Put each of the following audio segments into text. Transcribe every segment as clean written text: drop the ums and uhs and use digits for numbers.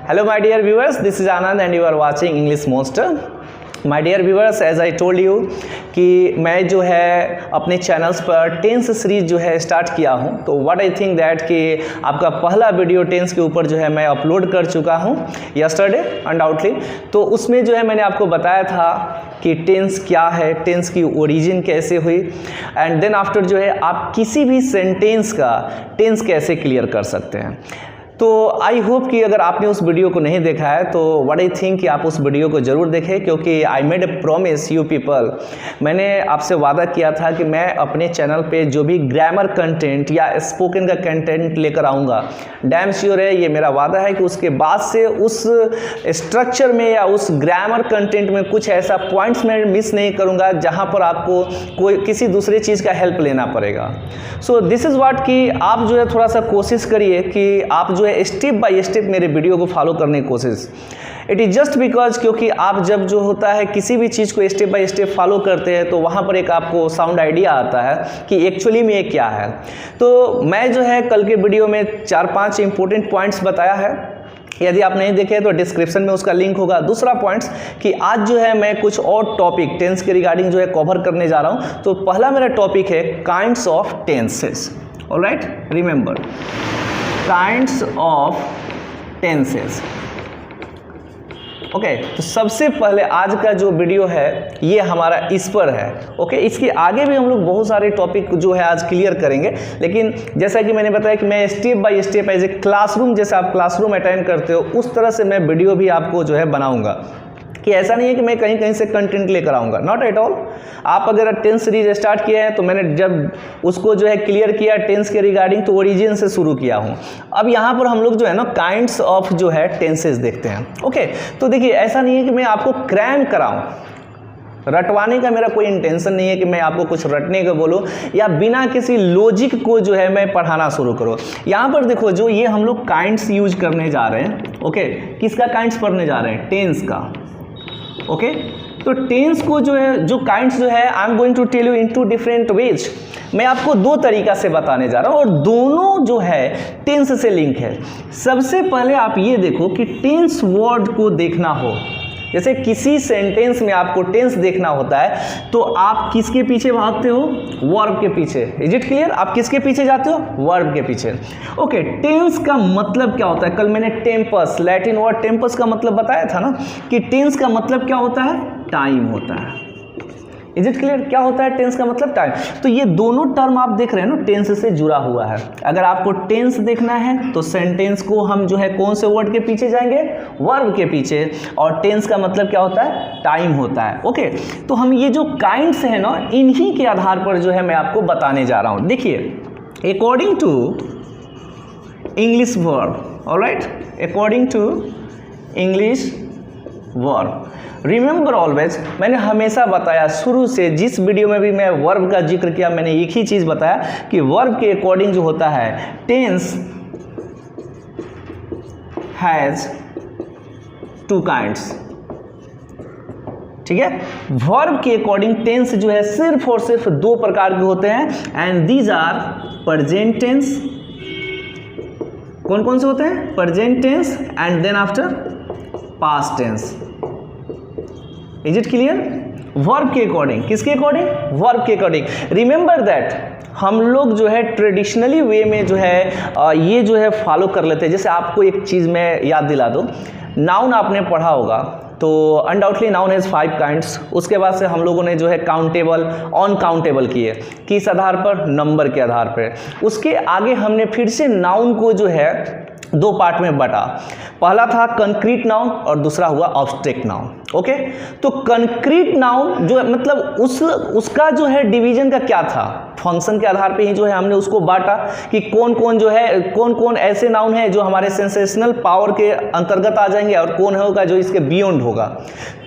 Hello my dear viewers, this is Anand and you are watching English Monster. My dear viewers, as I told you कि मैं जो है अपने channels पर tense series जो है स्टार्ट किया हूं, तो व्हाट आई थिंक दैट कि आपका पहला वीडियो टेंस के ऊपर जो है मैं अपलोड कर चुका हूं यस्टरडे अनडाउटली। तो उसमें जो है मैंने आपको बताया था कि टेंस क्या है, टेंस की ओरिजिन कैसे हुई, एंड देन आफ्टर जो है आप किसी भी सेंटेंस का टेंस कैसे क्लियर कर सकते हैं। तो आई होप कि अगर आपने उस वीडियो को नहीं देखा है तो व्हाट आई थिंक कि आप उस वीडियो को ज़रूर देखें, क्योंकि I made a promise you people, मैंने आपसे वादा किया था कि मैं अपने चैनल पे जो भी ग्रामर कंटेंट या स्पोकन का कंटेंट लेकर आऊँगा, डैम श्योर है ये मेरा वादा है कि उसके बाद से उस स्ट्रक्चर में या उस ग्रामर कंटेंट में कुछ ऐसा पॉइंट्स मैं मिस नहीं करूँगा जहाँ पर आपको कोई किसी दूसरे चीज़ का हेल्प लेना पड़ेगा। सो दिस इज़ व्हाट कि आप जो है थोड़ा सा कोशिश करिए कि आप जो स्टेप बाय स्टेप मेरे वीडियो को फॉलो करने की कोशिश। इट इज़ जस्ट बिकॉज क्योंकि आप जब जो होता है किसी भी चीज़ को स्टेप बाय स्टेप फॉलो करते हैं तो वहाँ पर एक आपको साउंड आइडिया आता है कि एक्चुअली में ये क्या है। तो मैं जो है कल के वीडियो में 4-5 इंपॉर्टेंट पॉइंट्स बताया है, यदि आप नहीं देखे तो डिस्क्रिप्शन में उसका लिंक होगा। दूसरा पॉइंट्स कि आज जो है मैं कुछ और टॉपिक टेंस के रिगार्डिंग जो है कवर करने जा रहा हूँ। तो पहला मेरा टॉपिक है kinds of tenses. Alright, remember kinds of tenses. Okay, तो सबसे पहले आज का जो वीडियो है ये हमारा इस पर है। ओके, इसके आगे भी हम लोग बहुत सारे टॉपिक जो है आज क्लियर करेंगे, लेकिन जैसा कि मैंने बताया कि मैं step by step as a classroom, जैसे आप क्लासरूम अटेंड करते हो उस तरह से मैं वीडियो भी आपको जो है बनाऊंगा, कि ऐसा नहीं है कि मैं कहीं कहीं से कंटेंट लेकर आऊँगा, नॉट एट ऑल। आप अगर टेंस सीरीज स्टार्ट किए हैं तो मैंने जब उसको जो है क्लियर किया टेंस के रिगार्डिंग तो ओरिजिन से शुरू किया हूँ। अब यहाँ पर हम लोग जो है ना काइंड्स ऑफ जो है टेंसेस देखते हैं। ओके, तो देखिए ऐसा नहीं है कि मैं आपको क्रैम कराऊँ, रटवाने का मेरा कोई इंटेंशन नहीं है कि मैं आपको कुछ रटने को बोलूँ या बिना किसी लॉजिक को जो है मैं पढ़ाना शुरू करूँ। यहाँ पर देखो जो ये हम लोग काइंड्स यूज करने जा रहे हैं। ओके, किसका काइंड्स पढ़ने जा रहे हैं? टेंस का। ओके, तो टेंस को जो है जो काइंड्स जो है I am going to tell you in 2 different ways. मैं आपको 2 तरीका से बताने जा रहा हूँ और दोनों जो है टेंस से लिंक है। सबसे पहले आप ये देखो कि टेंस वर्ड को देखना हो, जैसे किसी सेंटेंस में आपको टेंस देखना होता है तो आप किसके पीछे भागते हो? वर्ब के पीछे। Is it clear? आप किसके पीछे जाते हो? वर्ब के पीछे। ओके, टेंस का मतलब क्या होता है? कल मैंने टेम्पस, लैटिन वर्ड टेम्पस का मतलब बताया था ना कि टेंस का मतलब क्या होता है? टाइम होता है। Is it clear? क्या होता है टेंस का मतलब? टाइम। तो ये दोनों टर्म आप देख रहे हैं ना टेंस से जुड़ा हुआ है। अगर आपको टेंस देखना है तो सेंटेंस को हम जो है कौन से वर्ड के पीछे जाएंगे? वर्ब के पीछे। और टेंस का मतलब क्या होता है? टाइम होता है। ओके, तो हम ये जो काइंड्स है ना इन्हीं के आधार पर जो है मैं आपको बताने जा रहा हूँ। देखिए according to English verb, alright, according to English verb, remember always, मैंने हमेशा बताया शुरू से, जिस वीडियो में भी मैं वर्ब का जिक्र किया मैंने एक ही चीज़ बताया कि वर्ब के अकॉर्डिंग जो होता है टेंस हैज़ 2 काइंड्स। ठीक है, वर्ब के अकॉर्डिंग टेंस जो है सिर्फ और सिर्फ 2 प्रकार के होते हैं and these are present tense. कौन कौन से होते हैं? Present tense and then after past tense. Is it clear? Verb के अकॉर्डिंग, किसके अकॉर्डिंग? वर्ब के अकॉर्डिंग। रिमेंबर दैट हम लोग जो है ट्रेडिशनली वे में जो है ये जो है फॉलो कर लेते हैं। जैसे आपको एक चीज़ मैं याद दिला दूँ, नाउन आपने पढ़ा होगा तो अनडाउटली नाउन हैज़ 5 काइंड्स। उसके बाद से हम लोगों ने जो है काउंटेबल, अनकाउंटेबल किए, किस आधार पर? नंबर के आधार पर। उसके आगे हमने फिर से नाउन को जो है 2 पार्ट में बांटा। पहला था कंक्रीट नाउन और दूसरा हुआ ऑब्स्ट्रैक्ट नाउन। ओके, तो कंक्रीट नाउन जो मतलब उसका जो है डिवीजन का क्या था? फंक्शन के आधार पे ही जो है हमने उसको बांटा कि कौन कौन जो है कौन कौन ऐसे नाउन है जो हमारे सेंसेशनल पावर के अंतर्गत आ जाएंगे और कौन होगा जो इसके बियॉन्ड होगा।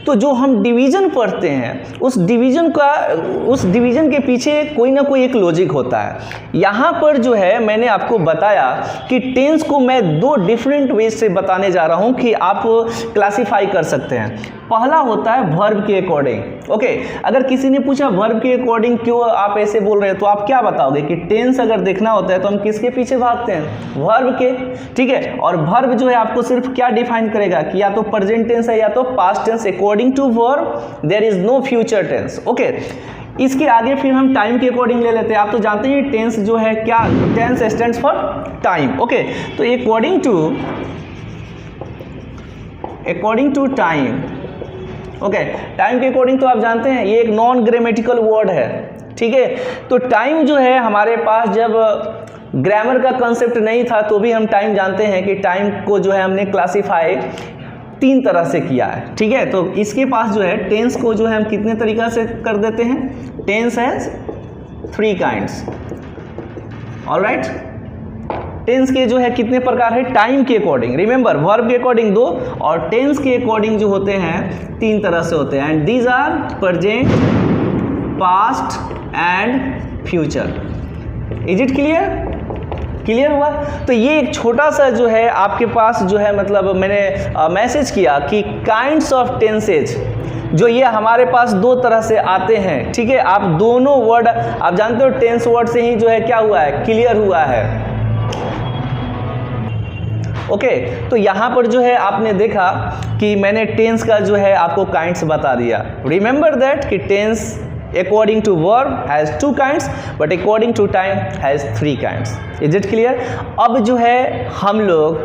तो जो हम डिवीजन पढ़ते हैं उस डिवीजन के पीछे कोई ना कोई एक लॉजिक होता है। यहाँ पर जो है मैंने आपको बताया कि टेंस को मैं 2 डिफरेंट वेज से बताने जा रहा हूँ कि आप क्लासीफाई कर सकते हैं। पहला होता है वर्ब के अकॉर्डिंग। ओके, अगर किसी ने पूछा वर्ब के अकॉर्डिंग क्यों आप ऐसे बोल रहे हैं, तो आप क्या बताओगे कि टेंस अगर देखना होता है तो हम किसके पीछे भागते हैं, वर्ब के। ठीक है, और वर्ब जो है आपको सिर्फ क्या डिफाइन करेगा कि या तो प्रेजेंट टेंस है या तो past tense. According to verb there is no future tense. Okay, इसके आगे फिर हम टाइम के अकॉर्डिंग ले लेते हैं। आप तो जानते हैं टेंस जो है क्या, tense stands for time. Okay, तो according to time. Okay, time के अकॉर्डिंग तो आप जानते हैं ये एक नॉन ग्रामेटिकल वर्ड है। ठीक है, तो टाइम जो है हमारे पास जब ग्रामर का कंसेप्ट नहीं था तो भी हम टाइम जानते हैं कि टाइम को जो है हमने क्लासीफाई 3 तरह से किया है। ठीक है, तो इसके पास जो है टेंस को जो है हम कितने तरीका से कर देते हैं, tense has 3 kinds. Alright, tense के जो है कितने प्रकार है, टाइम के अकॉर्डिंग, रिमेंबर वर्ब के अकॉर्डिंग 2 और टेंस के अकॉर्डिंग जो होते हैं 3 तरह से होते हैं। And these are present, past and future. Is it clear? Clear हुआ? तो ये एक छोटा सा जो है आपके पास जो है, मतलब मैंने मैसेज किया कि काइंड्स ऑफ टेंसेज जो ये हमारे पास 2 तरह से आते हैं। ठीक है, आप दोनों वर्ड आप जानते हो टेंस वर्ड से ही जो है क्या हुआ है, क्लियर हुआ है। ओके, तो यहाँ पर जो है आपने देखा कि मैंने टेंस का जो है आपको काइंड्स बता दिया। रिमेंबर दैट कि tense according to verb has 2 kinds but according to time has 3 kinds. Is it clear? अब जो है हम लोग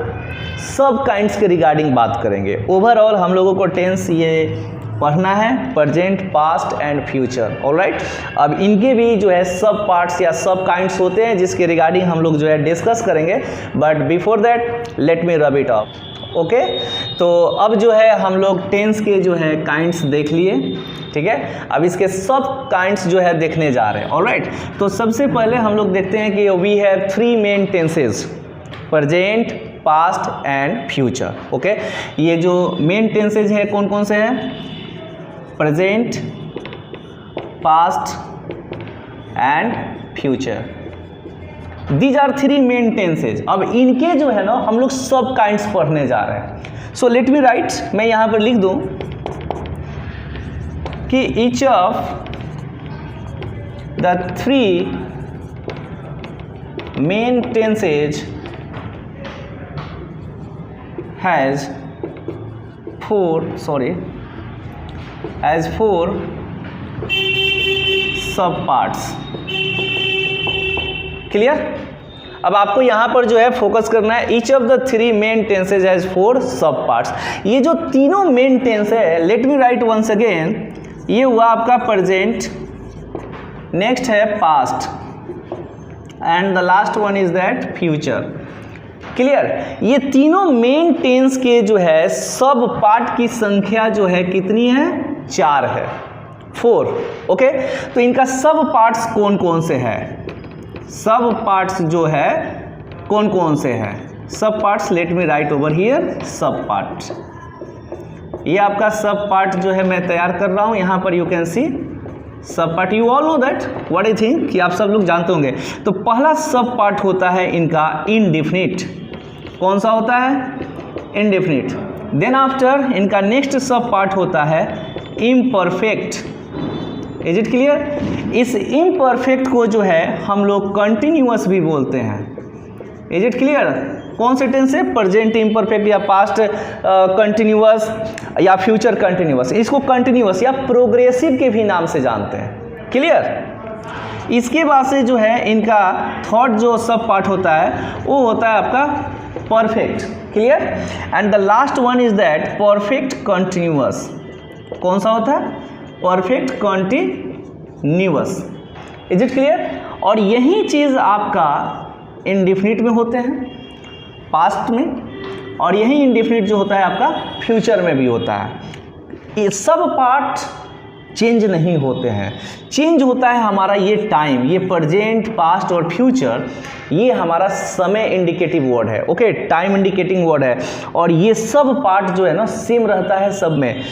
सब काइंड्स के रिगार्डिंग बात करेंगे। ओवरऑल हम लोगों को टेंस ये पढ़ना है, present, past and future. Alright, अब इनके भी जो है सब पार्ट्स या सब काइंड्स होते हैं जिसके रिगार्डिंग हम लोग जो है डिस्कस करेंगे। But before that let me rub it of. Okay, तो अब जो है हम लोग टेंस के जो है काइंड्स देख लिए। ठीक है, अब इसके सब काइंड्स जो है देखने जा रहे हैं। ऑलराइट, तो सबसे पहले हम लोग देखते हैं कि we have 3 main tenses, present, past and future. Okay, ये जो मेन टेंसेज है कौन कौन से हैं, present, past and future. These are 3 main tenses. अब इनके जो है ना हम लोग सब काइंड्स पढ़ने जा रहे हैं। सो लेट मी राइट, मैं यहाँ पर लिख दूँ कि each of the 3 main tenses has 4 sub parts. Clear? अब आपको यहाँ पर जो है फोकस करना है, each of the 3 main tenses has 4 sub parts. ये जो तीनों मेन टेंस है, let me write once again, ये हुआ आपका प्रेजेंट, नेक्स्ट है past and the last one is that future. Clear? ये तीनों मेन टेंस के जो है सब पार्ट की संख्या जो है कितनी है, 4 है, 4। ओके, तो इनका सब पार्ट्स कौन कौन से हैं, सब पार्ट्स जो है कौन कौन से हैं, सब parts, late me right over here सब पार्ट। ये आपका सब पार्ट जो है मैं तैयार कर रहा हूँ, यहाँ पर यू कैन सी सब part. You all know that what I think कि आप सब लोग जानते होंगे। तो पहला सब पार्ट होता है इनका इनडेफिनिट। कौन सा होता है, इनडेफिनिट। देन आफ्टर इनका नेक्स्ट सब पार्ट होता है इम्परफेक्ट। Is it clear? इस इम्परफेक्ट को जो है हम लोग कंटिन्यूअस भी बोलते हैं। Is it clear? कौन से टेंस है, प्रेजेंट इम्परफेक्ट या पास्ट कंटिन्यूअस या फ्यूचर कंटिन्यूअस। इसको कंटिन्यूअस या प्रोग्रेसिव के भी नाम से जानते हैं। क्लियर? इसके बाद से जो है इनका थर्ड जो सब पार्ट होता है वो होता है आपका perfect. Clear? And the last one is that perfect continuous. कौन सा होता है, perfect continuous. Is it clear? और यही चीज़ आपका इंडेफिनिट में होते हैं, पास्ट में, और यही इंडेफिनिट जो होता है आपका फ्यूचर में भी होता है। ये सब पार्ट चेंज नहीं होते हैं, चेंज होता है हमारा ये टाइम। ये प्रेजेंट, पास्ट और फ्यूचर ये हमारा समय इंडिकेटिव वर्ड है। ओके, टाइम इंडिकेटिंग वर्ड है। और ये सब पार्ट जो है ना सेम रहता है सब में।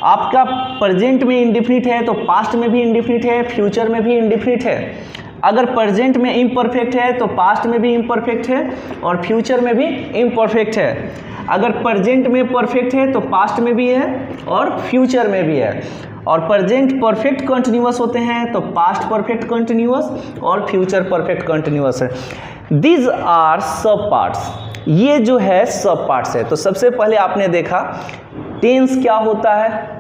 आपका प्रेजेंट में इंडेफिनिट है तो पास्ट में भी इंडेफिनिट है, फ्यूचर में भी इंडेफिनिट है। अगर प्रेजेंट में इम्परफेक्ट है तो पास्ट में भी इम्परफेक्ट है और फ्यूचर में भी इम्परफेक्ट है। अगर प्रेजेंट में परफेक्ट है तो पास्ट में भी है और फ्यूचर में भी है। और प्रेजेंट परफेक्ट कंटिन्यूअस होते हैं तो पास्ट परफेक्ट कंटिन्यूअस और फ्यूचर परफेक्ट कंटिन्यूअस है। दीज आर सब पार्ट्स, ये जो है सब पार्ट्स है। तो सबसे पहले आपने देखा टेंस क्या होता है,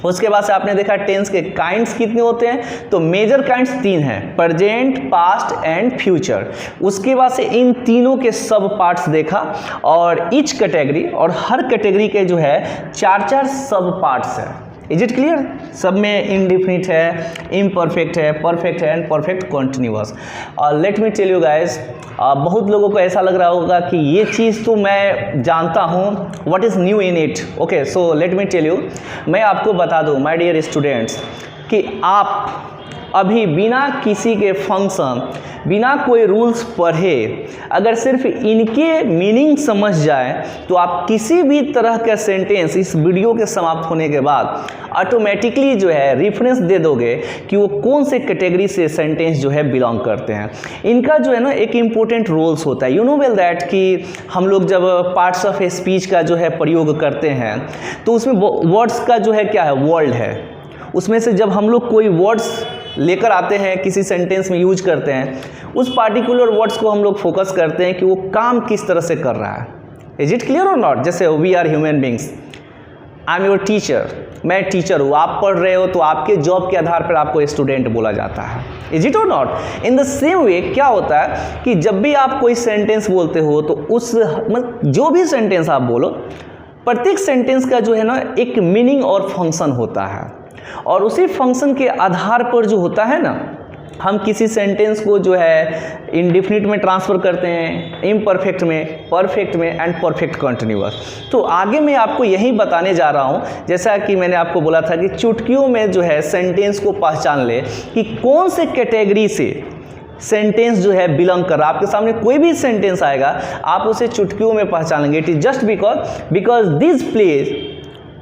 उसके बाद से आपने देखा टेंस के काइंड्स कितने होते हैं। तो मेजर काइंड्स 3 हैं, प्रेजेंट, पास्ट एंड फ्यूचर। उसके बाद से इन तीनों के सब पार्ट्स देखा और ईच कैटेगरी और हर कैटेगरी के जो है 4-4 सब पार्ट्स है। Is it clear? सब में इनडिफिनिट है, इम्परफेक्ट है, परफेक्ट है एंड परफेक्ट कंटिन्यूअस। और let me tell you guys, बहुत लोगों को ऐसा लग रहा होगा कि ये चीज़ तो मैं जानता हूँ, what is new in it. Okay, so let me tell you, मैं आपको बता दूँ माय डियर स्टूडेंट्स कि आप अभी बिना किसी के फंक्शन, बिना कोई रूल्स पढ़े अगर सिर्फ इनके मीनिंग समझ जाए तो आप किसी भी तरह का सेंटेंस इस वीडियो के समाप्त होने के बाद ऑटोमेटिकली जो है रेफरेंस दे दोगे कि वो कौन से कैटेगरी से सेंटेंस जो है बिलोंग करते हैं। इनका जो है ना एक इम्पोर्टेंट रोल्स होता है। यू नो वेल दैट कि हम लोग जब पार्ट्स ऑफ स्पीच का जो है प्रयोग करते हैं तो उसमें वर्ड्स का जो है क्या है, वर्ल्ड है। उसमें से जब हम लोग कोई वर्ड्स लेकर आते हैं, किसी सेंटेंस में यूज करते हैं, उस पार्टिकुलर वर्ड्स को हम लोग फोकस करते हैं कि वो काम किस तरह से कर रहा है। इज इट क्लियर और नॉट? जैसे we are human beings, I am your teacher, मैं टीचर हूँ, आप पढ़ रहे हो तो आपके जॉब के आधार पर आपको स्टूडेंट बोला जाता है। इज इट और not? In the same way क्या होता है कि जब भी आप कोई सेंटेंस बोलते हो तो उस जो भी सेंटेंस आप बोलो, प्रत्येक सेंटेंस का जो है ना एक मीनिंग और फंक्शन होता है और उसी फंक्शन के आधार पर जो होता है ना, हम किसी सेंटेंस को जो है इंडिफिनिट में ट्रांसफ़र करते हैं, इम्परफेक्ट में, परफेक्ट में एंड परफेक्ट कंटिन्यूअस। तो आगे मैं आपको यही बताने जा रहा हूँ, जैसा कि मैंने आपको बोला था कि चुटकियों में जो है सेंटेंस को पहचान ले कि कौन से कैटेगरी से सेंटेंस जो है बिलोंग कर रहा है। आपके सामने कोई भी सेंटेंस आएगा आप उसे चुटकियों में पहचान लेंगे। It is just because this plays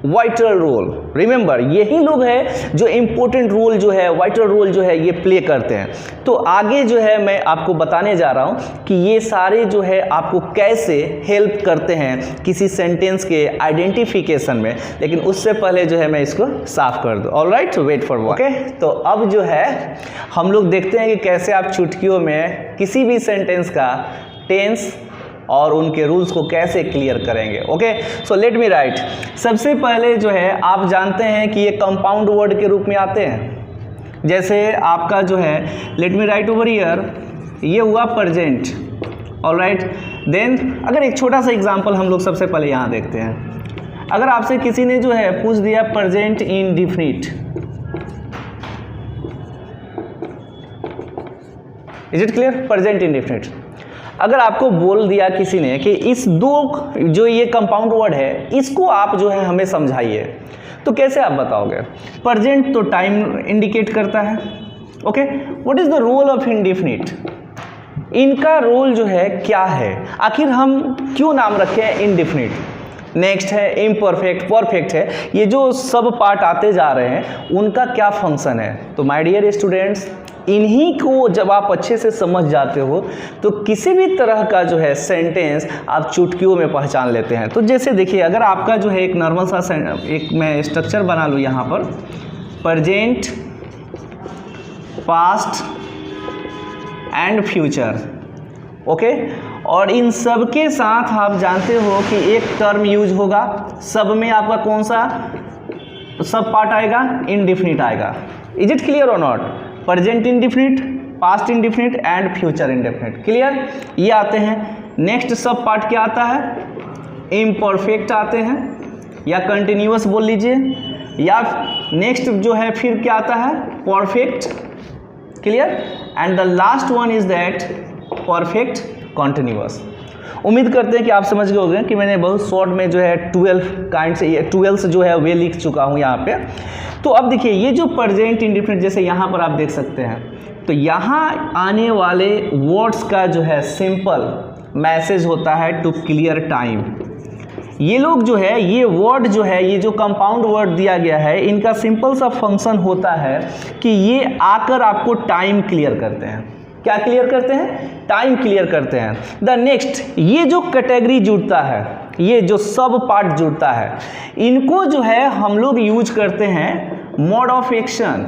vital role. रिमेंबर, यही लोग हैं जो इम्पोर्टेंट रोल जो है, वाइटल रोल जो है ये प्ले करते हैं। तो आगे जो है मैं आपको बताने जा रहा हूँ कि ये सारे जो है आपको कैसे हेल्प करते हैं किसी सेंटेंस के आइडेंटिफिकेशन में। लेकिन उससे पहले जो है मैं इसको साफ कर दूँ। Alright, wait for okay. तो अब जो है हम लोग देखते हैं कि कैसे आप चुटकियों में किसी भी सेंटेंस का टेंस और उनके रूल्स को कैसे क्लियर करेंगे। Okay, so let me right. सबसे पहले जो है आप जानते हैं कि ये कंपाउंड वर्ड के रूप में आते हैं। जैसे आपका जो है, let me right over here, ये हुआ प्रेजेंट। ऑलराइट, देन अगर एक छोटा सा एग्जांपल हम लोग सबसे पहले यहाँ देखते हैं। अगर आपसे किसी ने जो है पूछ दिया present indefinite, is it clear? Present indefinite अगर आपको बोल दिया किसी ने कि इस दो जो ये कंपाउंड वर्ड है इसको आप जो है हमें समझाइए, तो कैसे आप बताओगे? प्रेजेंट तो टाइम इंडिकेट करता है। Okay, what is the role of indefinite? इनका रोल जो है क्या है? आखिर हम क्यों नाम रखे हैं इंडेफिनिट? नेक्स्ट है इम्परफेक्ट, परफेक्ट है। ये जो सब पार्ट आते जा रहे हैं उनका क्या फंक्शन है? तो माय डियर स्टूडेंट्स, इन्हीं को जब आप अच्छे से समझ जाते हो तो किसी भी तरह का जो है सेंटेंस आप चुटकियों में पहचान लेते हैं। तो जैसे देखिए, अगर आपका जो है एक नॉर्मल सा एक मैं स्ट्रक्चर बना लूँ यहाँ पर, present, past and future. Okay, और इन सब के साथ आप जानते हो कि एक टर्म यूज होगा। सब में आपका कौन सा सब पार्ट आएगा? इंडेफिनिट आएगा। इज इट क्लियर और not? Present indefinite, past indefinite and future indefinite. Clear? ये आते हैं। नेक्स्ट सब पार्ट क्या आता है? इम्परफेक्ट आते हैं या कंटिन्यूअस बोल लीजिए, या नेक्स्ट जो है फिर क्या आता है? Perfect. Clear? And the last one is that perfect continuous. उम्मीद करते हैं कि आप समझ गए होंगे कि मैंने बहुत शॉर्ट में जो है 12 काइंड से 12 जो है वे लिख चुका हूँ यहाँ पे। तो अब देखिए, ये जो प्रेजेंट इंडेफिनिट जैसे यहाँ पर आप देख सकते हैं, तो यहाँ आने वाले वर्ड्स का जो है सिंपल मैसेज होता है टू क्लियर टाइम। ये लोग जो है, ये वर्ड जो है, ये जो कंपाउंड वर्ड दिया गया है, इनका सिंपल सा फंक्शन होता है कि ये आकर आपको टाइम क्लियर करते हैं। क्या क्लियर करते हैं? टाइम क्लियर करते हैं। द नेक्स्ट, ये जो कैटेगरी जुड़ता है, ये जो सब पार्ट जुड़ता है, इनको जो है हम लोग यूज करते हैं मोड ऑफ एक्शन।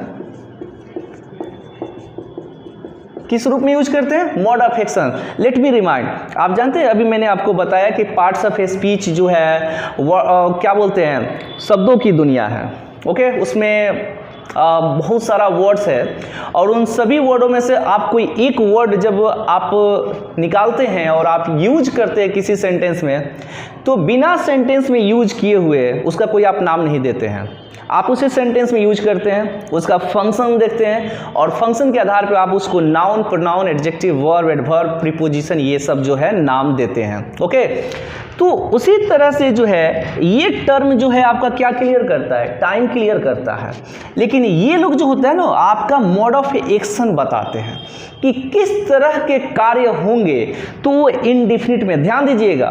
किस रूप में यूज करते हैं? Mode of action. Let me remind, आप जानते हैं अभी मैंने आपको बताया कि पार्ट्स ऑफ स्पीच जो है क्या बोलते हैं, शब्दों की दुनिया है। ओके, उसमें बहुत सारा वर्ड्स है और उन सभी वर्डों में से आप कोई एक वर्ड जब आप निकालते हैं और आप यूज करते हैं किसी सेंटेंस में, तो बिना सेंटेंस में यूज किए हुए उसका कोई आप नाम नहीं देते हैं, आप उसे सेंटेंस में यूज करते हैं, उसका फंक्शन देखते हैं और फंक्शन के आधार पर आप उसको noun, pronoun, adjective, verb, adverb, preposition, ये सब जो है नाम देते हैं। ओके, तो उसी तरह से जो है ये टर्म जो है आपका क्या क्लियर करता है? टाइम क्लियर करता है। लेकिन ये लोग जो होता है ना, आपका मोड ऑफ एक्शन बताते हैं कि किस तरह के कार्य होंगे, तो वो इंडिफिनिट में, ध्यान दीजिएगा,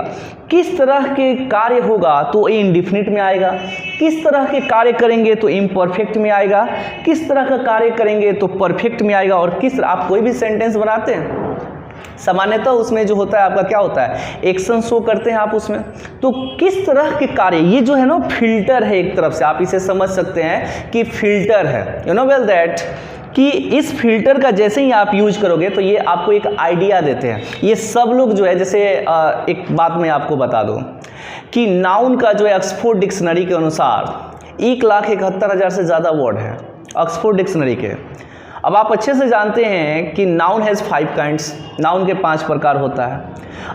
किस तरह के कार्य होगा तो इंडिफिनिट में आएगा, किस तरह के कार्य करेंगे तो इम्परफेक्ट में आएगा, किस तरह का कार्य करेंगे तो परफेक्ट में आएगा। और किस, आप कोई भी सेंटेंस बनाते हैं सामान्यतः उसमें जो होता है आपका क्या होता है, एक्शन शो करते हैं आप उसमें, तो किस तरह के कार्य, ये जो है ना फिल्टर है, एक तरफ से आप इसे समझ सकते हैं कि फिल्टर है, यू नो वेल दैट, कि इस फिल्टर का जैसे ही आप यूज करोगे तो ये आपको एक आइडिया देते हैं। ये सब लोग जो है, जैसे एक बात मैं आपको बता दूं कि नाउन का जो है ऑक्सफोर्ड डिक्शनरी के अनुसार 1,71,000 से ज़्यादा वर्ड है ऑक्सफोर्ड डिक्शनरी के। अब आप अच्छे से जानते हैं कि नाउन हैज़ 5 काइंड्स, नाउन के 5 प्रकार होता है।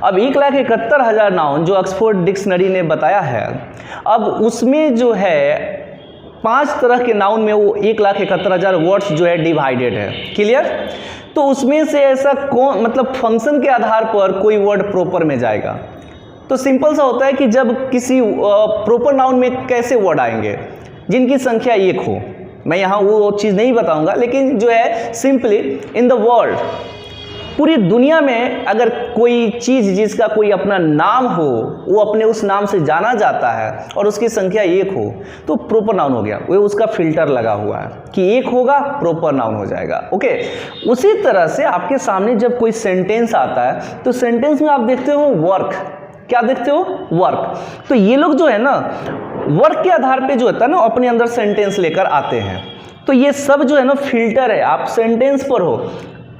अब 1,71,000 नाउन जो ऑक्सफोर्ड डिक्शनरी ने बताया है, अब उसमें जो है 5 तरह के नाउन में वो 1,71,000 वर्ड्स जो है डिवाइडेड है। क्लियर? तो उसमें से ऐसा कौन, मतलब फंक्शन के आधार पर कोई वर्ड प्रॉपर में जाएगा। तो सिंपल सा होता है कि जब किसी प्रॉपर नाउन में कैसे वर्ड आएंगे, जिनकी संख्या 1 हो। मैं यहाँ वो चीज़ नहीं बताऊंगा, लेकिन जो है सिंपली इन द वर्ल्ड, पूरी दुनिया में अगर कोई चीज़ जिसका कोई अपना नाम हो, वो अपने उस नाम से जाना जाता है और उसकी संख्या 1 हो, तो प्रॉपर नाउन हो गया। वो उसका फिल्टर लगा हुआ है कि 1 होगा प्रॉपर नाउन हो जाएगा। ओके, उसी तरह से आपके सामने जब कोई सेंटेंस आता है तो सेंटेंस में आप देखते हो वर्क, क्या देखते हो? वर्क। तो ये लोग जो है ना वर्क के आधार पे जो होता है ना अपने अंदर सेंटेंस लेकर आते हैं। तो ये सब जो है ना फिल्टर है। आप सेंटेंस पर हो,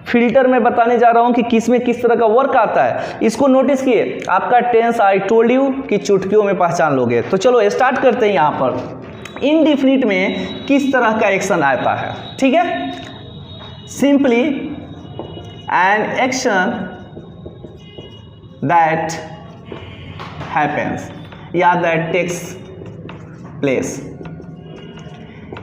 फिल्टर में बताने जा रहा हूं कि किस में किस तरह का वर्क आता है। इसको नोटिस किए, आपका टेंस आई टोल्ड यू कि चुटकियों में पहचान लोगे। तो चलो स्टार्ट करते हैं। यहाँ पर इनडिफिनिट में किस तरह का एक्शन आता है, ठीक है? Simply an action that happens या दैट टेक्स प्लेस।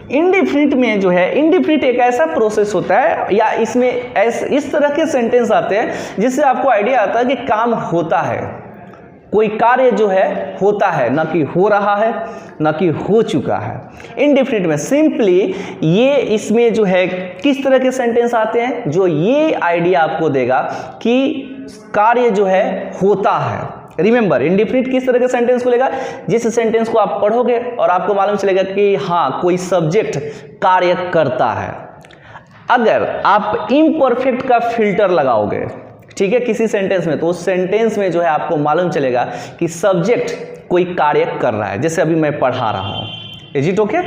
इंडिफिनिट में जो है, इंडिफिनिट एक ऐसा प्रोसेस होता है या इसमें इस तरह के सेंटेंस आते हैं जिससे आपको आइडिया आता है कि काम होता है, कोई कार्य जो है होता है, ना कि हो रहा है ना कि हो चुका है। इंडिफिनिट में सिंपली ये इसमें जो है किस तरह के सेंटेंस आते हैं जो ये आइडिया आपको देगा कि कार्य जो है होता है। रिमेंबर, इंडिफिनिट किस तरह के सेंटेंस को लेगा? जिस सेंटेंस को आप पढ़ोगे और आपको मालूम चलेगा कि हाँ कोई सब्जेक्ट कार्य करता है। अगर आप इम्परफेक्ट का फिल्टर लगाओगे, ठीक है, किसी सेंटेंस में, तो उस सेंटेंस में जो है आपको मालूम चलेगा कि सब्जेक्ट कोई कार्य कर रहा है। जैसे अभी मैं पढ़ा रहा हूँ, इज इट ओके?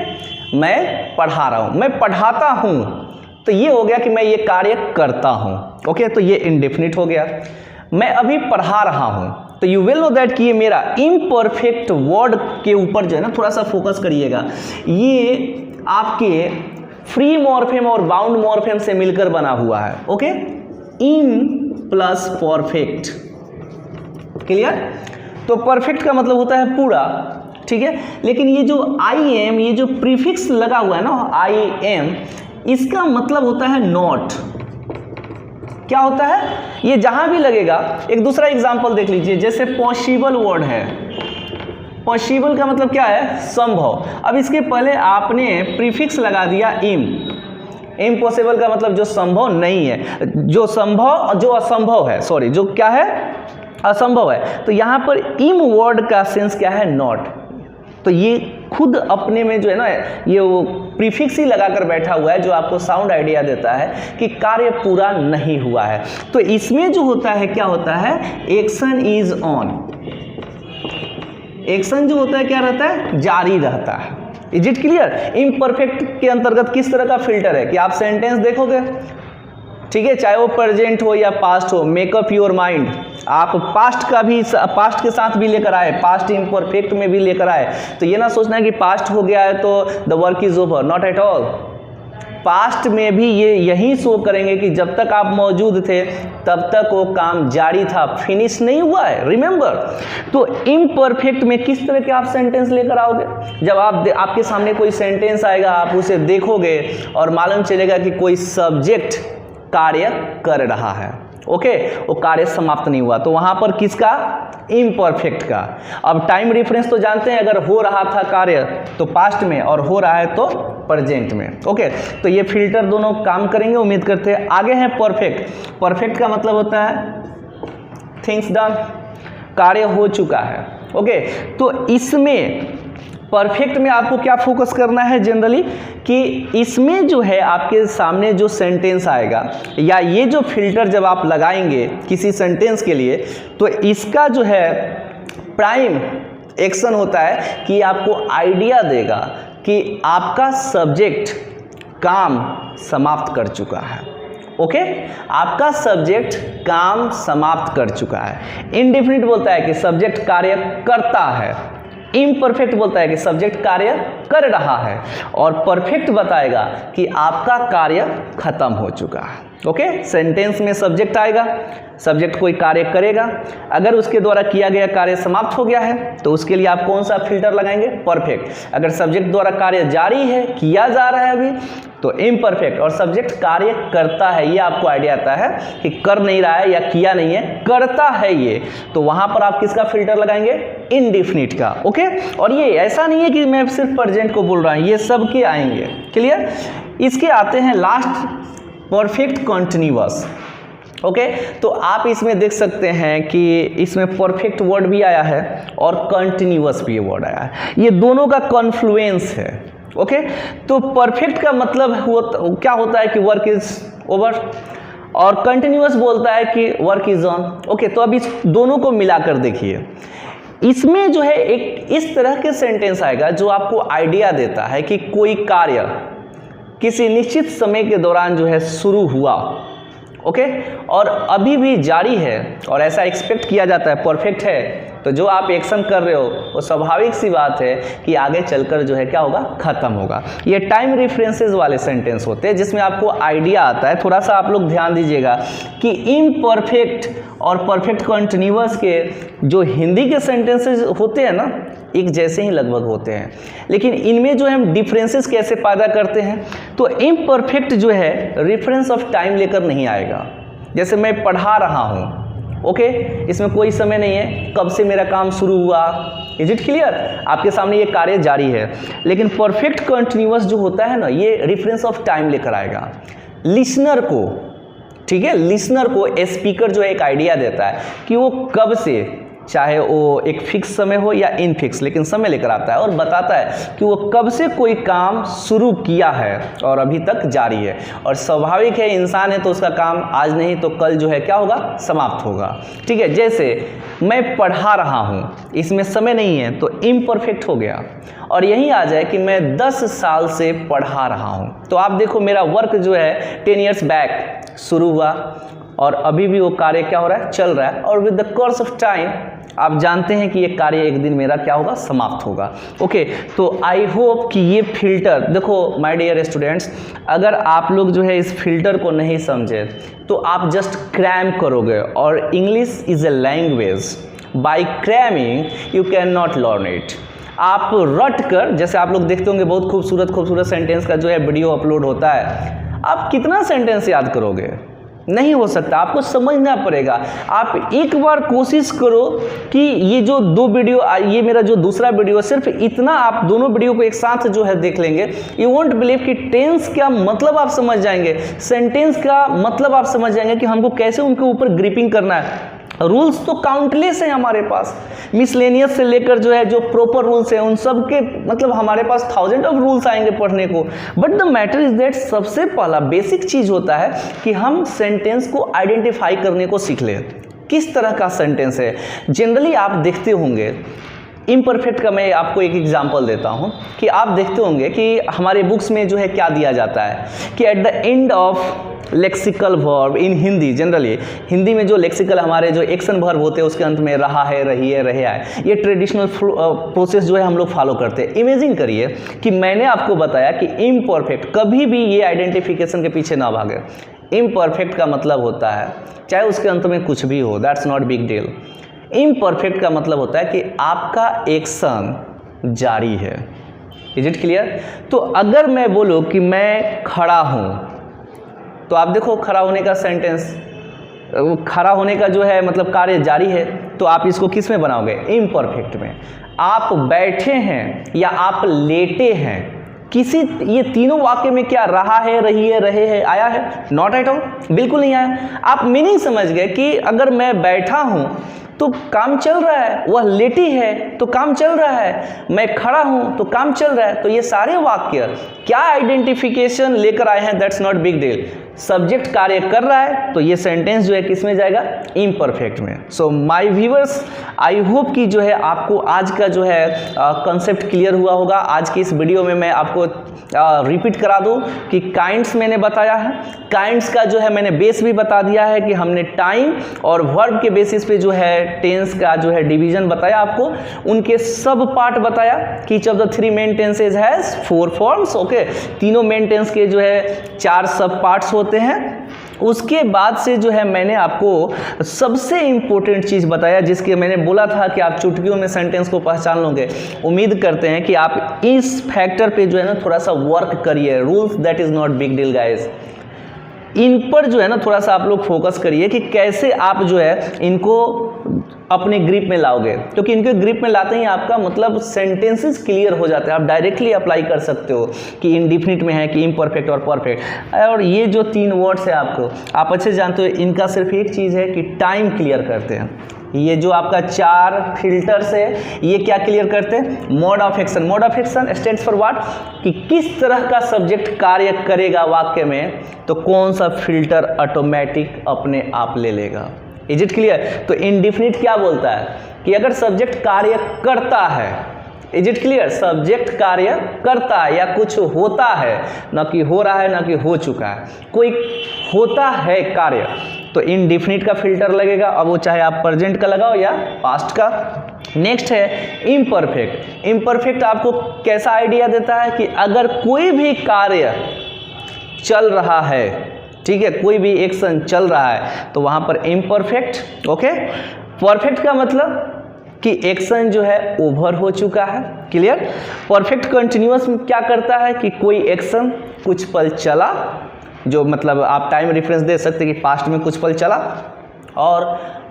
मैं पढ़ा रहा हूँ, मैं पढ़ाता हूँ, तो ये हो गया कि मैं ये कार्य करता हूँ। ओके, तो ये इंडिफिनिट हो गया। मैं अभी पढ़ा रहा हूँ, तो यू विल नो दैट कि ये मेरा इम्परफेक्ट वर्ड के ऊपर जो है ना थोड़ा सा फोकस करिएगा। ये आपके फ्री मॉर्फेम और बाउंड मॉर्फेम से मिलकर बना हुआ है। ओके, इम प्लस परफेक्ट। क्लियर? तो परफेक्ट का मतलब होता है पूरा, ठीक है। लेकिन ये जो आई एम, ये जो प्रीफिक्स लगा हुआ है ना आई एम, इसका मतलब होता है नॉट। क्या होता है? ये जहां भी लगेगा। एक दूसरा एग्जांपल देख लीजिए, जैसे पॉसिबल वर्ड है। पॉसिबल का मतलब क्या है? संभव। अब इसके पहले आपने प्रीफिक्स लगा दिया इम। इम्पॉसिबल का मतलब जो संभव नहीं है, जो संभव, जो असंभव है, सॉरी, जो क्या है? असंभव है। तो यहाँ पर इम वर्ड का सेंस क्या है? नॉट। तो ये खुद अपने में जो है ना ये वो प्रीफिक्स ही लगाकर बैठा हुआ है जो आपको साउंड आइडिया देता है कि कार्य पूरा नहीं हुआ है। तो इसमें जो होता है क्या होता है, एक्शन इज ऑन। एक्शन जो होता है क्या रहता है, जारी रहता है। Is it clear? इम्परफेक्ट के अंतर्गत किस तरह का फिल्टर है कि आप सेंटेंस देखोगे, ठीक है, चाहे वो प्रेजेंट हो या पास्ट हो, मेकअप योर माइंड। आप पास्ट का भी, पास्ट के साथ भी लेकर आए, पास्ट इम्परफेक्ट में भी लेकर आए, तो ये ना सोचना है कि पास्ट हो गया है तो the work is over, not at all. Past में भी ये यही शो करेंगे कि जब तक आप मौजूद थे तब तक वो काम जारी था, फिनिश नहीं हुआ है, रिमेंबर। तो इम्परफेक्ट में किस तरह के आप सेंटेंस लेकर आओगे, जब आपके सामने कोई सेंटेंस आएगा, आप उसे देखोगे और मालूम चलेगा कि कोई सब्जेक्ट कार्य कर रहा है, ओके, वो कार्य समाप्त नहीं हुआ, तो वहां पर किसका, इम्परफेक्ट का। अब टाइम रेफरेंस तो जानते हैं, अगर हो रहा था कार्य तो पास्ट में और हो रहा है तो प्रेजेंट में, ओके। तो ये फिल्टर दोनों काम करेंगे, उम्मीद करते हैं। आगे है परफेक्ट। परफेक्ट का मतलब होता है थिंग्स डन, कार्य हो चुका है, ओके। तो इसमें परफेक्ट में आपको क्या फोकस करना है जनरली, कि इसमें जो है आपके सामने जो सेंटेंस आएगा या ये जो फिल्टर जब आप लगाएंगे किसी सेंटेंस के लिए, तो इसका जो है प्राइम एक्शन होता है कि आपको आइडिया देगा कि आपका सब्जेक्ट काम समाप्त कर चुका है, ओके। आपका सब्जेक्ट काम समाप्त कर चुका है। इंडेफिनिट बोलता है कि सब्जेक्ट कार्य करता है, इम्परफेक्ट बोलता है कि सब्जेक्ट कार्य कर रहा है, और परफेक्ट बताएगा कि आपका कार्य खत्म हो चुका है, ओके। सेंटेंस में सब्जेक्ट आएगा, सब्जेक्ट कोई कार्य करेगा, अगर उसके द्वारा किया गया कार्य समाप्त हो गया है तो उसके लिए आप कौन सा फिल्टर लगाएंगे, परफेक्ट। अगर सब्जेक्ट द्वारा कार्य जारी है, किया जा रहा है अभी, तो इम्परफेक्ट। और सब्जेक्ट कार्य करता है, ये आपको आइडिया आता है कि कर नहीं रहा है या किया नहीं है, करता है ये, तो वहां पर आप किसका फिल्टर लगाएंगे, इंडेफिनिट का, ओके। और ये ऐसा नहीं है कि मैं सिर्फ प्रेजेंट को बोल रहा हूं, ये सब के आएंगे, क्लियर। इसके आते हैं लास्ट, परफेक्ट कंटिन्यूअस, ओके। तो आप इसमें देख सकते हैं कि इसमें परफेक्ट वर्ड भी आया है और कंटिन्यूअस भी वर्ड आया है, ये दोनों का कॉन्फ्लुएंस है, ओके। तो परफेक्ट का मतलब क्या होता है कि वर्क इज ओवर, और कंटिन्यूअस बोलता है कि वर्क इज ऑन, ओके। तो अब इस दोनों को मिलाकर देखिए, इसमें जो है एक इस तरह के सेंटेंस आएगा जो आपको आइडिया देता है कि कोई कार्य किसी निश्चित समय के दौरान जो है शुरू हुआ, ओके, और अभी भी जारी है, और ऐसा एक्सपेक्ट किया जाता है, परफेक्ट है, तो जो आप एक्शन कर रहे हो वो स्वाभाविक सी बात है कि आगे चलकर जो है क्या होगा, खत्म होगा। ये टाइम रेफरेंसेस वाले सेंटेंस होते हैं जिसमें आपको आइडिया आता है। थोड़ा सा आप लोग ध्यान दीजिएगा कि इम्परफेक्ट और परफेक्ट कंटिन्यूअस के जो हिंदी के सेंटेंसेस होते हैं ना, एक जैसे ही लगभग होते हैं, लेकिन इनमें जो हम डिफरेंसेस कैसे पैदा करते हैं, तो इम्परफेक्ट जो है रेफरेंस ऑफ टाइम लेकर नहीं आएगा। जैसे मैं पढ़ा रहा हूँ, ओके, इसमें कोई समय नहीं है कब से मेरा काम शुरू हुआ, इज इट क्लियर, आपके सामने ये कार्य जारी है। लेकिन परफेक्ट कंटिन्यूअस जो होता है ना, ये रेफरेंस ऑफ टाइम लेकर आएगा लिसनर को, ठीक है। लिसनर को स्पीकर जो है एक आइडिया देता है कि वो कब से, चाहे वो एक फिक्स समय हो या इनफिक्स, लेकिन समय लेकर आता है और बताता है कि वो कब से कोई काम शुरू किया है और अभी तक जारी है। और स्वाभाविक है, इंसान है तो उसका काम आज नहीं तो कल जो है क्या होगा, समाप्त होगा, ठीक है। जैसे मैं पढ़ा रहा हूँ, इसमें समय नहीं है तो इम्परफेक्ट हो गया, और यही आ जाए कि मैं 10 साल से पढ़ा रहा हूँ, तो आप देखो मेरा वर्क जो है 10 ईयर्स बैक शुरू हुआ और अभी भी वो कार्य क्या हो रहा है, चल रहा है, और with the course of time आप जानते हैं कि ये कार्य एक दिन मेरा क्या होगा, समाप्त होगा, ओके। तो आई होप कि ये फिल्टर, देखो माय डियर स्टूडेंट्स, अगर आप लोग जो है इस फिल्टर को नहीं समझे तो आप जस्ट क्रैम करोगे, और English is a language, by cramming you cannot learn it. आप रट कर, जैसे आप लोग देखते होंगे बहुत खूबसूरत सेंटेंस का जो है वीडियो अपलोड होता है, आप कितना सेंटेंस याद करोगे, नहीं हो सकता, आपको समझना पड़ेगा। आप एक बार कोशिश करो कि ये जो दो वीडियो, ये मेरा जो दूसरा वीडियो, सिर्फ इतना आप दोनों वीडियो को एक साथ जो है देख लेंगे, यू वोंट बिलीव कि टेंस का मतलब आप समझ जाएंगे, सेंटेंस का मतलब आप समझ जाएंगे कि हमको कैसे उनके ऊपर ग्रिपिंग करना है। रूल्स तो काउंटलेस है हमारे पास, मिसलेनियस से लेकर जो है जो प्रॉपर रूल्स है उन सब के मतलब हमारे पास थाउजेंड ऑफ रूल्स आएंगे पढ़ने को। But the matter is that सबसे पहला बेसिक चीज होता है कि हम सेंटेंस को आइडेंटिफाई करने को सीख लें, किस तरह का सेंटेंस है। जनरली आप देखते होंगे, इम्परफेक्ट का मैं आपको एक एग्जांपल देता हूँ कि आप देखते होंगे कि हमारे बुक्स में जो है क्या दिया जाता है कि at the end of lexical verb in Hindi, generally Hindi में जो लेक्सिकल हमारे जो एक्शन वर्ब होते हैं उसके अंत में रहा है, रही है, रहे है, ये ट्रेडिशनल प्रोसेस जो है हम लोग फॉलो करते हैं। इमेजिन करिए कि मैंने आपको बताया कि इम्परफेक्ट, कभी भी ये आइडेंटिफिकेशन के पीछे ना भागे। इम्परफेक्ट का मतलब होता है चाहे उसके अंत में कुछ भी हो, that's not big deal. Imperfect का मतलब होता है कि आपका एक्शन जारी है। Is it clear? तो अगर मैं बोलूँ कि मैं खड़ा हूँ, तो आप देखो खड़ा होने का सेंटेंस, खड़ा होने का जो है मतलब कार्य जारी है, तो आप इसको किस में बनाओगे? इम्परफेक्ट में। आप बैठे हैं या आप लेटे हैं, किसी ये तीनों वाक्य में क्या रहा है, रही है, रहे है आया है? नॉट एट ऑल, बिल्कुल नहीं आया। आप मीनिंग समझ गए कि अगर मैं बैठा हूँ तो काम चल रहा है, वह लेटी है तो काम चल रहा है, मैं खड़ा हूँ तो काम चल रहा है। तो ये सारे वाक्य क्या आइडेंटिफिकेशन लेकर आए हैं? That's not big deal. Subject कार्य कर रहा है तो ये सेंटेंस जो है किस में जाएगा? इम्परफेक्ट में। So my viewers, I hope कि जो है आपको आज का जो है कंसेप्ट क्लियर हुआ होगा। आज की इस वीडियो में मैं आपको रिपीट करा दूं कि काइंड्स मैंने बताया है, काइंड्स का जो है मैंने बेस भी बता दिया है कि हमने टाइम और वर्ब के बेसिस पे जो है टेंस का जो है डिवीजन बताया आपको, उनके सब पार्ट बताया कि each of the three main tenses has 4 forms. Okay, तीनों मेन टेंस के जो है 4 सब पार्ट्स होते हैं। उसके बाद से जो है मैंने आपको सबसे इम्पोर्टेंट चीज़ बताया, जिसके मैंने बोला था कि आप चुटकियों में सेंटेंस को पहचान लोगे। उम्मीद करते हैं कि आप इस फैक्टर पे जो है ना थोड़ा सा वर्क करिए। Rules that is not big deal guys, इन पर जो है ना थोड़ा सा आप लोग फोकस करिए कि कैसे आप जो है इनको अपने ग्रिप में लाओगे, क्योंकि इनके ग्रिप में लाते ही आपका मतलब सेंटेंसेस क्लियर हो जाते हैं। आप डायरेक्टली अप्लाई कर सकते हो कि इनडिफिनिट में है कि इम्परफेक्ट और परफेक्ट। और ये जो 3 वर्ड्स है आपको, आप अच्छे जानते हो, इनका सिर्फ एक चीज़ है कि टाइम क्लियर करते हैं। ये जो आपका 4 फिल्टर्स है ये क्या क्लियर करते हैं? Mode of action. Mode of action stands for what? कि किस तरह का सब्जेक्ट कार्य करेगा वाक्य में, तो कौन सा फिल्टर ऑटोमेटिक अपने आप ले लेगा। Is it clear? तो इनडिफिनिट क्या बोलता है कि अगर सब्जेक्ट कार्य करता है, इज इट क्लियर? सब्जेक्ट कार्य करता है या कुछ होता है, ना कि हो रहा है ना कि हो चुका है, कोई होता है कार्य, तो इनडिफिनिट का फिल्टर लगेगा। अब वो चाहे आप प्रेजेंट का लगाओ या पास्ट का। नेक्स्ट है इम्परफेक्ट। इम्परफेक्ट आपको कैसा आइडिया देता है कि अगर कोई भी कार्य चल रहा है, ठीक है, कोई भी एक्शन चल रहा है तो वहां पर इम्परफेक्ट। ओके, परफेक्ट का मतलब कि एक्शन जो है ओवर हो चुका है। क्लियर? परफेक्ट कंटिन्यूअस में क्या करता है कि कोई एक्शन कुछ पल चला, जो मतलब आप टाइम रेफरेंस दे सकते हैं कि पास्ट में कुछ पल चला और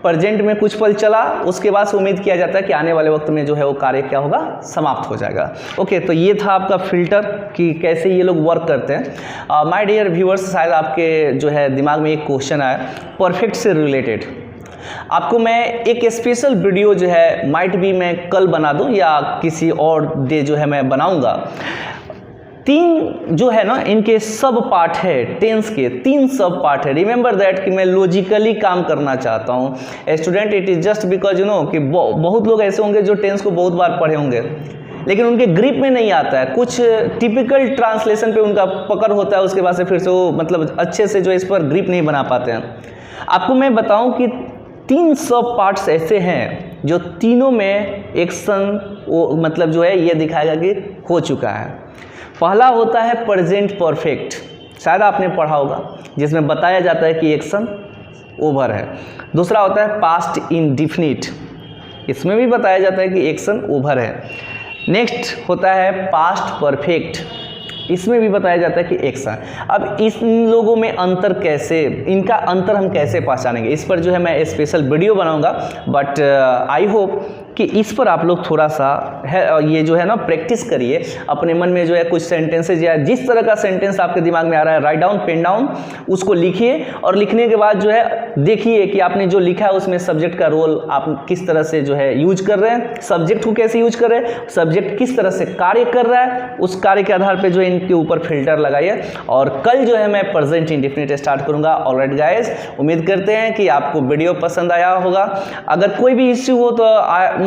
प्रेजेंट में कुछ पल चला, उसके बाद से उम्मीद किया जाता है कि आने वाले वक्त में जो है वो कार्य क्या होगा? समाप्त हो जाएगा। ओके, तो ये था आपका फिल्टर कि कैसे ये लोग वर्क करते हैं। माय डियर व्यूअर्स, शायद आपके जो है दिमाग में एक क्वेश्चन आया परफेक्ट से रिलेटेड। आपको मैं एक स्पेशल वीडियो जो है माइट भी मैं कल बना दूं या किसी और डे जो है मैं बनाऊंगा। 3 जो है ना इनके सब पार्ट है, टेंस के 3 सब पार्ट है। रिमेंबर दैट कि मैं लॉजिकली काम करना चाहता हूँ student. It is just because you know कि बहुत लोग ऐसे होंगे जो टेंस को बहुत बार पढ़े होंगे लेकिन उनके ग्रिप में नहीं आता है, कुछ टिपिकल ट्रांसलेशन पे उनका पकड़ होता है, उसके बाद से फिर से वो मतलब अच्छे से जो इस पर ग्रिप नहीं बना पाते हैं। आपको मैं बताऊं कि 3 सब पार्ट्स ऐसे हैं जो तीनों में एक्शन मतलब जो है ये दिखाएगा कि हो चुका है। पहला होता है प्रेजेंट परफेक्ट, शायद आपने पढ़ा होगा, जिसमें बताया जाता है कि एक्शन ओवर है। दूसरा होता है पास्ट इंडिफिनिट, इसमें भी बताया जाता है कि एक्शन ओवर है। नेक्स्ट होता है पास्ट परफेक्ट, इसमें भी बताया जाता है कि एक्शन। अब इन लोगों में अंतर कैसे, इनका अंतर हम कैसे पहचानेंगे, इस पर जो है मैं स्पेशल वीडियो बनाऊंगा। बट आई होप कि इस पर आप लोग थोड़ा सा है ये जो है ना प्रैक्टिस करिए। अपने मन में जो है कुछ सेंटेंसेज या जिस तरह का सेंटेंस आपके दिमाग में आ रहा है, राइट डाउन, पेन डाउन, उसको लिखिए और लिखने के बाद जो है देखिए कि आपने जो लिखा है उसमें सब्जेक्ट का रोल आप किस तरह से जो है यूज कर रहे हैं, सब्जेक्ट को कैसे यूज कर रहे हैं, सब्जेक्ट किस तरह से कार्य कर रहा है, उस कार्य के आधार पे जो है इनके ऊपर फिल्टर लगाइए। और कल जो है मैं प्रेजेंट इंडेफिनिट स्टार्ट करूंगा। ऑलराइट गाइस, उम्मीद करते हैं कि आपको वीडियो पसंद आया होगा। अगर कोई भी इश्यू हो तो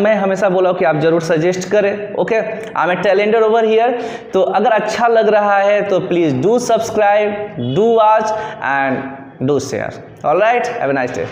मैं हमेशा बोला हूं कि आप जरूर सजेस्ट करें। Okay, I am a talented over here. तो अगर अच्छा लग रहा है तो please do subscribe, do watch and do share. Alright, have a nice day.